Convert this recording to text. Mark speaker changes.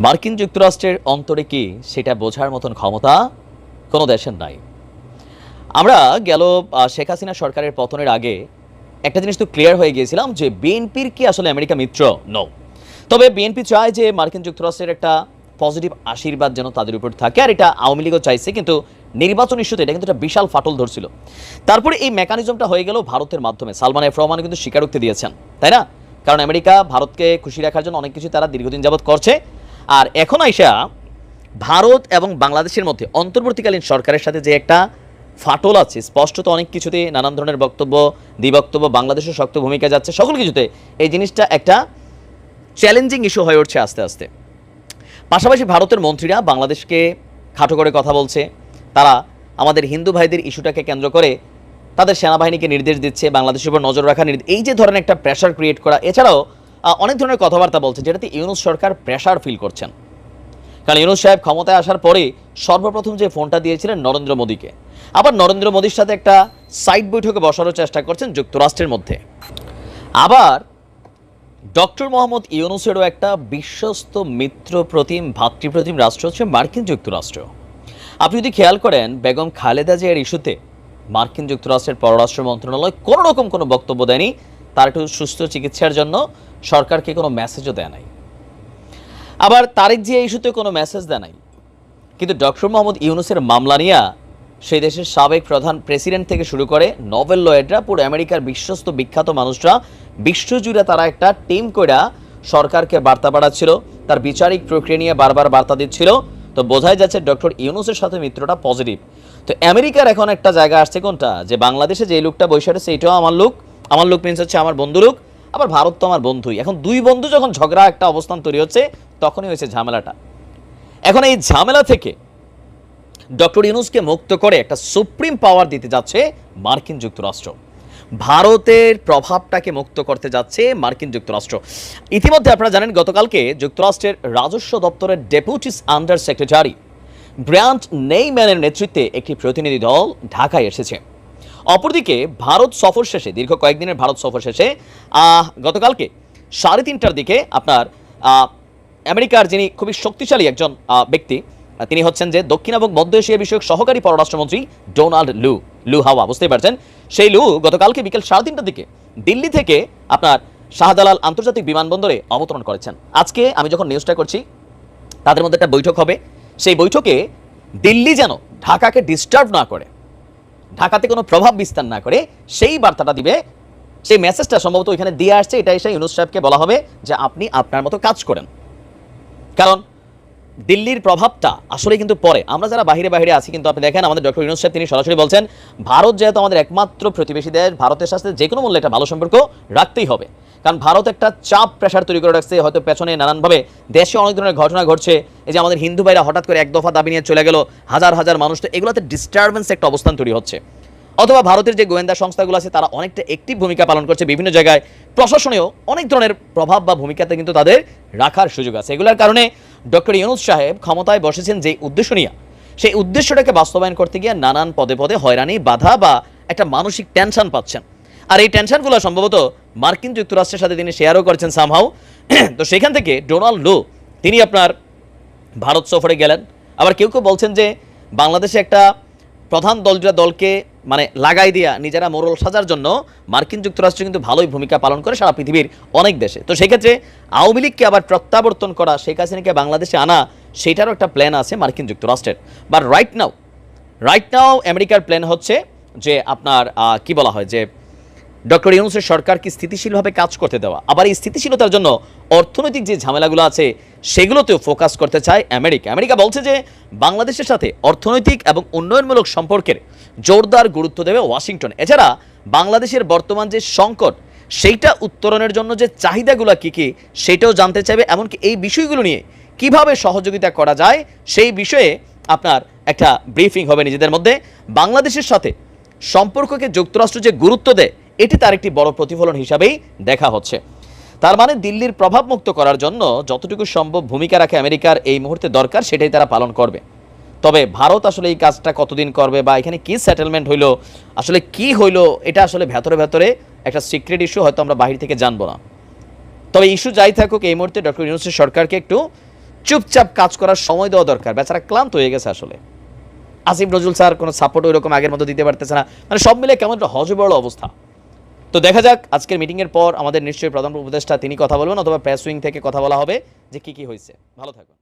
Speaker 1: মার্কিন যুক্তরাষ্ট্রের অন্তরে কি সেটা বোঝার মতন ক্ষমতা কোনো দেশের নাই। আমরা গেল শেখ হাসিনা সরকারের পতনের আগে একটা জিনিস তো ক্লিয়ার হয়ে গিয়েছিলাম যে বিএনপির কি আসলে আমেরিকা মিত্র নো। তবে বিএনপি চায় যে মার্কিন যুক্তরাষ্ট্রের একটা পজিটিভ আশীর্বাদ যেন তাদের উপর থাকে, আর এটা আওয়ামী লীগও চাইছে, কিন্তু নির্বাচন ইস্যুতে এটা কিন্তু একটা বিশাল ফাটল ধরছিল। তারপরে এই মেকানিজমটা হয়ে গেল ভারতের মাধ্যমে। সালমান এফ রহমান কিন্তু স্বীকারোক্তি দিয়েছেন, তাই না? কারণ আমেরিকা ভারতকে খুশি রাখার জন্য অনেক কিছু তারা দীর্ঘদিন যাবৎ করছে। আর এখন আইসা ভারত এবং বাংলাদেশের মধ্যে অন্তর্বর্তীকালীন সরকারের সাথে যে একটা ফাটল আছে, স্পষ্টত অনেক কিছুতে নানান ধরনের বক্তব্য দ্বিবক্তব্য, বাংলাদেশের শক্ত ভূমিকা যাচ্ছে, সকল কিছুতে এই জিনিসটা একটা চ্যালেঞ্জিং ইস্যু হয়ে উঠছে আস্তে আস্তে। পাশাপাশি ভারতের মন্ত্রীরা বাংলাদেশকে খাটো করে কথা বলছে, তারা আমাদের হিন্দু ভাইদের ইস্যুটাকে কেন্দ্র করে তাদের সেনাবাহিনীকে নির্দেশ দিচ্ছে, বাংলাদেশের উপর নজর রাখা নির্দেশ, এই যে ধরনের একটা প্রেশার ক্রিয়েট করা। এছাড়াও অনেক ধরনের কথাবার্তা বলছে যেটাতে ইউনূস সরকার প্রেশার ফিল করছেন। কারণ ইউনূস সাহেব ক্ষমতায় আসার পরে সর্বপ্রথম যে ফোনটা দিয়েছিলেন নরেন্দ্র মোদীকে, আবার নরেন্দ্র মোদীর সাথে একটা সাইড বৈঠকে বসানোর চেষ্টা করছেন যুক্তরাষ্ট্রের মধ্যে। আবার ডক্টর মোহাম্মদ ইউনূসেরও একটা বিশ্বস্ত মিত্র প্রতিম ভাতৃপ্রতিম রাষ্ট্র হচ্ছে মার্কিন যুক্তরাষ্ট্র। আপনি যদি খেয়াল করেন বেগম খালেদা জিয়ার ইস্যুতে মার্কিন যুক্তরাষ্ট্রের পররাষ্ট্র মন্ত্রণালয় কোনো রকম কোনো বক্তব্য দেয়নি, তার একটু সুস্থ চিকিৎসার জন্য সরকারকে কোনো মেসেজও দেয় নাই। আবার তারেক জিয়া ইস্যুতে কোনো মেসেজ দেয় নাই, কিন্তু ডক্টর মোহাম্মদ ইউনূসের মামলা নিয়ে সেই দেশের সাবেক প্রধান প্রেসিডেন্ট থেকে শুরু করে নোবেল লয়েডরা, পুরো আমেরিকার বিশ্বস্ত বিখ্যাত মানুষরা বিশ্বজুড়ে তারা একটা টিম কইরা সরকারকে বার্তা পাঠাচ্ছিল, তার বিচারিক প্রক্রিয়া নিয়ে বারবার বার্তা দিচ্ছিল। তো বোঝাই যাচ্ছে ডক্টর ইউনূসের সাথে মিত্রটা পজিটিভ। তো আমেরিকার এখন একটা জায়গা আসছে কোনটা, যে বাংলাদেশে যে লোকটা বসে আছে এটাও আমার লোক, আমার লোক মিন্স হচ্ছে আমার বন্ধু লোক, আবার ভারত তো আমার বন্ধুই। এখন দুই বন্ধু যখন ঝগড়া একটা অবস্থান তৈরি হচ্ছে, তখনই হয়েছে ঝামেলাটা। এখন এই ঝামেলা থেকে ডক্টর ইউনূসকে মুক্ত করে একটা সুপ্রিম পাওয়ার দিতে যাচ্ছে মার্কিন যুক্তরাষ্ট্র, ভারতের প্রভাবটাকে মুক্ত করতে যাচ্ছে মার্কিন যুক্তরাষ্ট্র। ইতিমধ্যে আপনারা জানেন গতকালকে যুক্তরাষ্ট্রের রাজস্ব দপ্তরের ডেপুটি আন্ডার সেক্রেটারি ব্রায়ান্ট নেইম্যানের নেতৃত্বে একটি প্রতিনিধি দল ঢাকায় এসেছে। অপরদিকে ভারত সফর শেষে, দীর্ঘ কয়েকদিনের ভারত সফর শেষে গতকালকে 3:30টার দিকে আপনার আমেরিকার যিনি খুবই শক্তিশালী একজন ব্যক্তি, তিনি হচ্ছেন যে দক্ষিণ এবং মধ্য এশিয়া বিষয়ক সহকারী পররাষ্ট্রমন্ত্রী ডোনাল্ড লু হাওয়া, বুঝতেই পারছেন। সেই লু গতকালকে বিকেল 3:30টার দিকে দিল্লি থেকে আপনার শাহজালাল আন্তর্জাতিক বিমানবন্দরে অবতরণ করেছেন। আজকে আমি যখন নিউজটা করছি তাদের মধ্যে একটা বৈঠক হবে, সেই বৈঠকে দিল্লি যেন ঢাকাকে ডিস্টার্ব না করে, ঢাকাতে কোনো প্রভাব বিস্তার না করে সেই বার্তাটা দিবে। সেই মেসেজটা সম্ভবত ওইখানে দিয়ে আসছে, এটা এসে ইউনূস সাহেবকে বলা হবে যে আপনি আপনার মতো কাজ করেন। কারণ দিল্লির প্রভাবটা আসলে কিন্তু পরে আমরা যারা বাহিরে বাহিরে আছি, কিন্তু আপনি দেখেন আমাদের ডক্টর ইউনূস সাহেব তিনি সরাসরি বলছেন ভারত যেহেতু আমাদের একমাত্র প্রতিবেশী দেশ, ভারতের সাথে যে কোনো মূল্যে একটা ভালো সম্পর্ক রাখতেই হবে। কারণ ভারত একটা চাপ প্রেশার তৈরি করে রাখছে, হয়তো পেছনে নানানভাবে দেশে অনেক ধরনের ঘটনা ঘটছে। এই যে আমাদের হিন্দু ভাইরা হঠাৎ করে এক দফা দাবি নিয়ে চলে গেল, হাজার হাজার মানুষ, তো এগুলোতে ডিস্টারবেন্স একটা অবস্থান তৈরি হচ্ছে। অথবা ভারতের যে গোয়েন্দা সংস্থাগুলো আছে তারা অনেকটা অ্যাক্টিভ ভূমিকা পালন করছে বিভিন্ন জায়গায়, প্রশাসনেও অনেক ধরনের প্রভাব বা ভূমিকাতে কিন্তু তাদের রাখার সুযোগ আছে। এগুলোর কারণে ডক্টর ইউনূস সাহেব ক্ষমতায় বসেছেন যে উদ্দেশ্য নিয়ে, সেই উদ্দেশ্যটাকে বাস্তবায়ন করতে গিয়ে নানান পদে পদে হয়রানি, বাধা বা একটা মানসিক টেনশন পাচ্ছেন। আর এই টেনশনগুলো সম্ভবত মার্কিন যুক্তরাষ্ট্রের সাথে তিনি শেয়ারও করেছেন সামহাউ। তো সেখান থেকে ডোনাল্ড লু তিনি আপনার ভারত সফরে গেলেন। আবার কেউ কেউ বলছেন যে বাংলাদেশে একটা প্রধান দলকে মানে লাগাই দিয়া নিজেরা মোরল সাজার জন্য মার্কিন যুক্তরাষ্ট্র কিন্তু ভালোই ভূমিকা পালন করে সারা পৃথিবীর অনেক দেশে। তো সেক্ষেত্রে আওয়ামী লীগকে আবার প্রত্যাবর্তন করা, শেখ হাসিনাকে বাংলাদেশে আনা, সেটারও একটা প্ল্যান আছে মার্কিন যুক্তরাষ্ট্রের। বাট রাইট নাও আমেরিকার প্ল্যান হচ্ছে যে আপনার কি বলা হয় যে ডক্টর ইউনূসের সরকারকে স্থিতিশীলভাবে কাজ করতে দেওয়া। আবার এই স্থিতিশীলতার জন্য অর্থনৈতিক যে ঝামেলাগুলো আছে সেগুলোতেও ফোকাস করতে চায় আমেরিকা বলছে যে বাংলাদেশের সাথে অর্থনৈতিক এবং উন্নয়নমূলক সম্পর্কের জোরদার গুরুত্ব দেবে ওয়াশিংটন। এছাড়া বাংলাদেশের বর্তমান যে সংকট সেইটা উত্তরণের জন্য যে চাহিদাগুলো কী সেটাও জানতে চাইবে, এমনকি এই বিষয়গুলো নিয়ে কিভাবে সহযোগিতা করা যায় সেই বিষয়ে আপনার একটা ব্রিফিং হবে নিজেদের মধ্যে। বাংলাদেশের সাথে সম্পর্ককে যুক্তরাষ্ট্র যে গুরুত্ব দেয় এটি তার একটি বড় প্রতিফলন হিসাবেই দেখা হচ্ছে। তার মানে দিল্লির প্রভাব মুক্ত করার জন্য যতটুকু সম্ভব ভূমিকা রাখে আমেরিকার এই মুহূর্তে দরকার সেটাই তারা পালন করবে। তবে ভারত আসলে এই কাজটা কতদিন করবে বা এখানে কি সেটেলমেন্ট হইলো, আসলে কি হইলো, এটা আসলে ভেতরে একটা সিক্রেট ইস্যু, হয়তো আমরা বাহির থেকে জানবো না। তবে ইস্যু যাই থাকুক এই মুহূর্তে ডক্টর ইউনূসের সরকারকে একটু চুপচাপ কাজ করার সময় দেওয়া দরকার। বেচারা ক্লান্ত হয়ে গেছে আসলে। আসিফ নজরুল স্যার কোনো সাপোর্ট ওইরকম আগের মতো দিতে পারতেছে না, মানে সব মিলে কেমন একটা হজবড় অবস্থা। তো দেখা যাক আজকের মিটিংয়ের পর আমাদের নিশ্চয়ই প্রধান উপদেষ্টা তিনি কথা বলবেন, অথবা প্রেস উইং থেকে কথা বলা হবে যে কি কি হয়েছে। ভালো থাকুন।